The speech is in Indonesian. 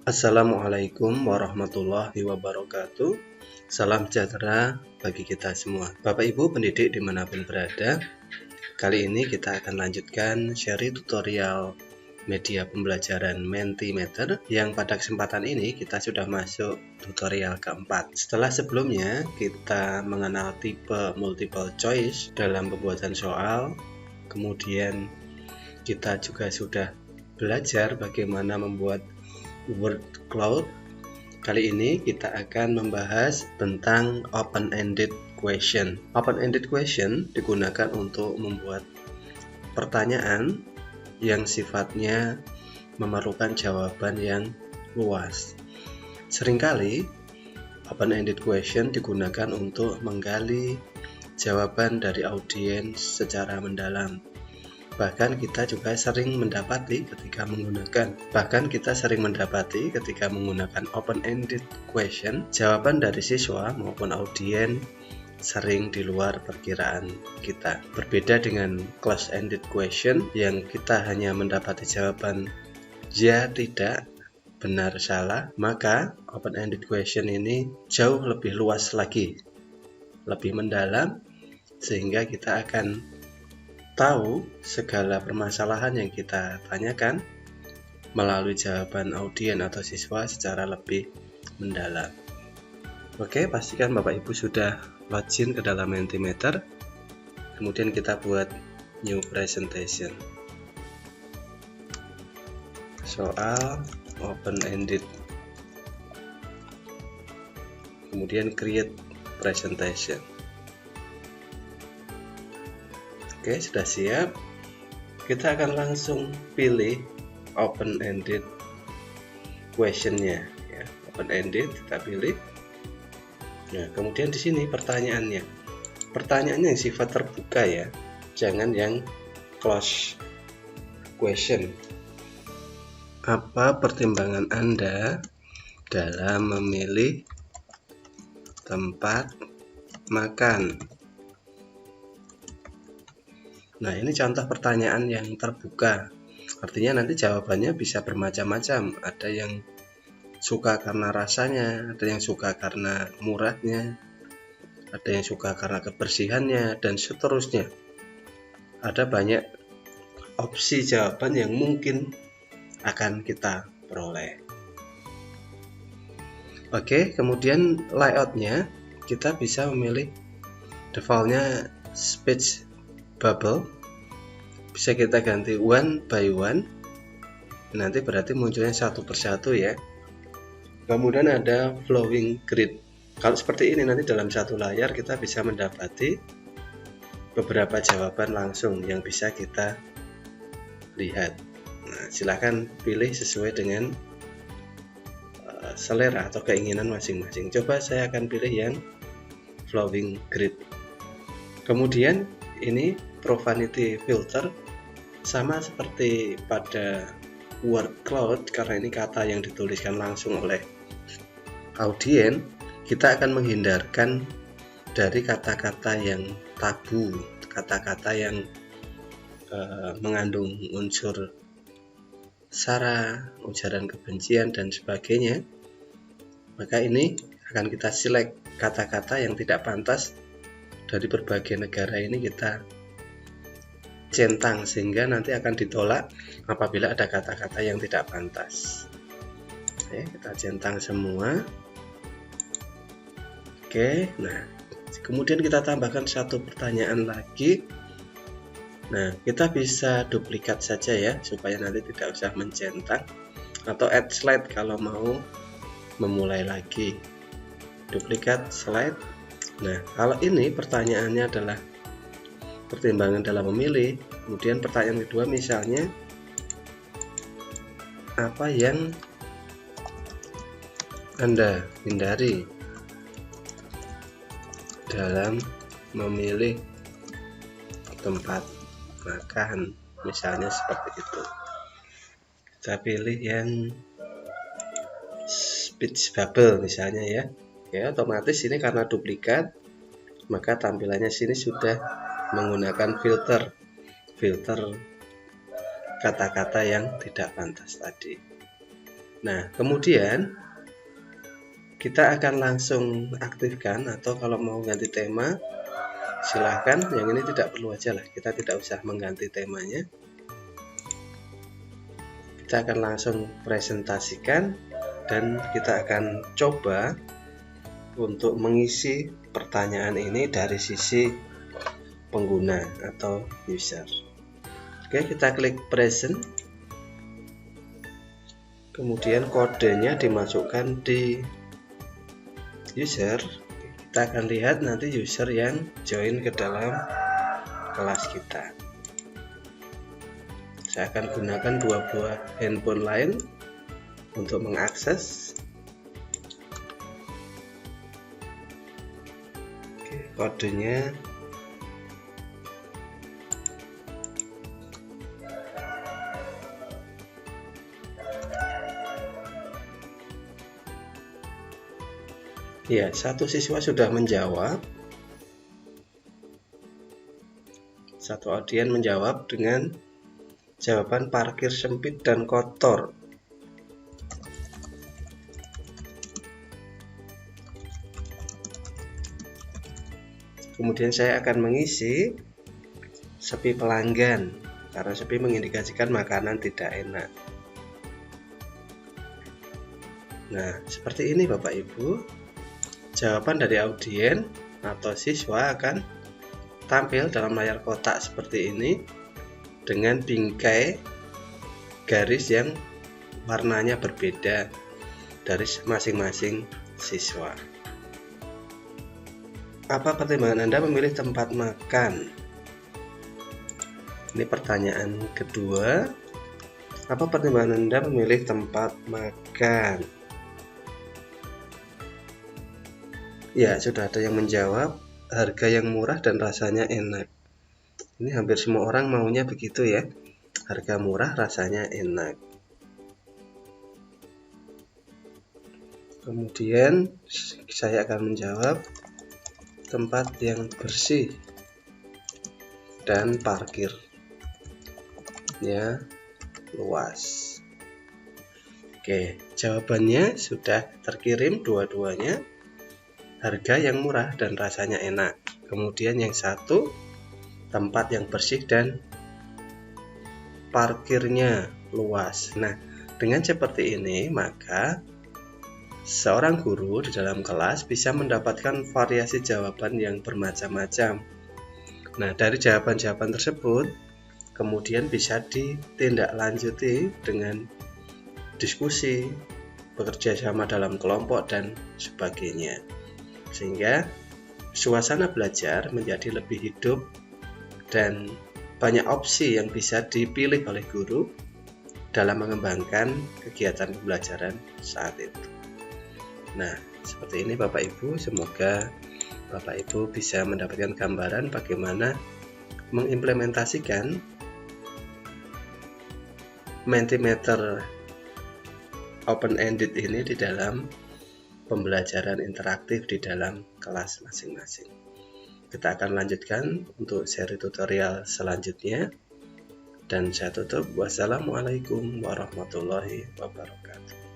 Assalamualaikum warahmatullahi wabarakatuh. Salam sejahtera bagi kita semua. Bapak Ibu pendidik dimanapun berada, kali ini kita akan lanjutkan seri tutorial media pembelajaran Mentimeter yang pada kesempatan ini kita sudah masuk tutorial keempat. Setelah sebelumnya kita mengenal tipe multiple choice dalam pembuatan soal, kemudian kita juga sudah belajar bagaimana membuat word cloud. Kali ini kita akan membahas tentang open-ended question. Open-ended question digunakan untuk membuat pertanyaan yang sifatnya memerlukan jawaban yang luas. Seringkali open-ended question digunakan untuk menggali jawaban dari audiens secara mendalam. Bahkan kita sering mendapati ketika menggunakan open-ended question, jawaban dari siswa maupun audiens sering di luar perkiraan kita. Berbeda dengan close-ended question yang kita hanya mendapati jawaban ya, tidak, benar, salah, maka open-ended question ini jauh lebih luas lagi, lebih mendalam, sehingga kita akan tahu segala permasalahan yang kita tanyakan melalui jawaban audiens atau siswa secara lebih mendalam. Oke, pastikan Bapak Ibu sudah login ke dalam Mentimeter. Kemudian kita buat new presentation. Soal open-ended. Kemudian create presentation. Oke, sudah siap. Kita akan langsung pilih open-ended questionnya, ya. Open-ended kita pilih. Nah, kemudian di sini pertanyaannya yang sifat terbuka, ya, jangan yang close question. Apa pertimbangan Anda dalam memilih tempat makan? Nah, ini contoh pertanyaan yang terbuka. Artinya nanti jawabannya bisa bermacam-macam. Ada yang suka karena rasanya, ada yang suka karena murahnya, ada yang suka karena kebersihannya, dan seterusnya. Ada banyak opsi jawaban yang mungkin akan kita peroleh. Oke, kemudian layoutnya kita bisa memilih defaultnya speech bubble, bisa kita ganti one by one, nanti berarti munculnya satu persatu, ya. Kemudian ada flowing grid. Kalau seperti ini nanti dalam satu layar kita bisa mendapati beberapa jawaban langsung yang bisa kita lihat. Nah, silakan pilih sesuai dengan selera atau keinginan masing-masing. Coba saya akan pilih yang flowing grid. Kemudian ini profanity filter, sama seperti pada word cloud, karena ini kata yang dituliskan langsung oleh audiens, kita akan menghindarkan dari kata-kata yang tabu, kata-kata yang mengandung unsur sara, ujaran kebencian, dan sebagainya. Maka ini akan kita select kata-kata yang tidak pantas. Dari berbagai negara ini kita centang, sehingga nanti akan ditolak apabila ada kata-kata yang tidak pantas. Oke, kita centang semua. Oke, nah kemudian kita tambahkan satu pertanyaan lagi. Nah, kita bisa duplikat saja, ya, supaya nanti tidak usah mencentang, atau add slide kalau mau memulai lagi. Duplikat slide. Nah, kalau ini pertanyaannya adalah pertimbangan dalam memilih, kemudian pertanyaan kedua misalnya, apa yang Anda hindari dalam memilih tempat makan, misalnya seperti itu. Kita pilih yang speech bubble misalnya, ya. Ya, otomatis ini karena duplikat, maka tampilannya sini sudah menggunakan filter kata-kata yang tidak pantas tadi. Nah, kemudian kita akan langsung aktifkan, atau kalau mau ganti tema silahkan, yang ini tidak perlu aja lah, kita tidak usah mengganti temanya. Kita akan langsung presentasikan dan kita akan coba untuk mengisi pertanyaan ini dari sisi pengguna atau user. Oke, kita klik present, kemudian kodenya dimasukkan di user. Kita akan lihat nanti user yang join ke dalam kelas kita. Saya akan gunakan dua buah handphone lain untuk mengakses. Oke, kodenya ya, satu siswa sudah menjawab. Satu audien menjawab dengan jawaban parkir sempit dan kotor. Kemudian saya akan mengisi sepi pelanggan, karena sepi mengindikasikan makanan tidak enak. Nah, seperti ini Bapak Ibu. Jawaban dari audien atau siswa akan tampil dalam layar kotak seperti ini dengan bingkai garis yang warnanya berbeda dari masing-masing siswa. Apa pertimbangan Anda memilih tempat makan? Ini pertanyaan kedua. Apa pertimbangan Anda memilih tempat makan? Ya, sudah ada yang menjawab, harga yang murah dan rasanya enak. Ini hampir semua orang maunya begitu ya, harga murah, rasanya enak. Kemudian saya akan menjawab tempat yang bersih dan parkirnya luas. Oke, jawabannya sudah terkirim dua-duanya, harga yang murah dan rasanya enak. Kemudian yang satu, tempat yang bersih dan parkirnya luas. Nah, dengan seperti ini maka seorang guru di dalam kelas bisa mendapatkan variasi jawaban yang bermacam-macam. Nah, dari jawaban-jawaban tersebut kemudian bisa ditindaklanjuti dengan diskusi, bekerja sama dalam kelompok dan sebagainya, sehingga suasana belajar menjadi lebih hidup dan banyak opsi yang bisa dipilih oleh guru dalam mengembangkan kegiatan pembelajaran saat itu. Nah, seperti ini Bapak Ibu, semoga Bapak Ibu bisa mendapatkan gambaran bagaimana mengimplementasikan Mentimeter open-ended ini di dalam pembelajaran interaktif di dalam kelas masing-masing. Kita akan lanjutkan untuk seri tutorial selanjutnya, dan saya tutup. Wassalamualaikum warahmatullahi wabarakatuh.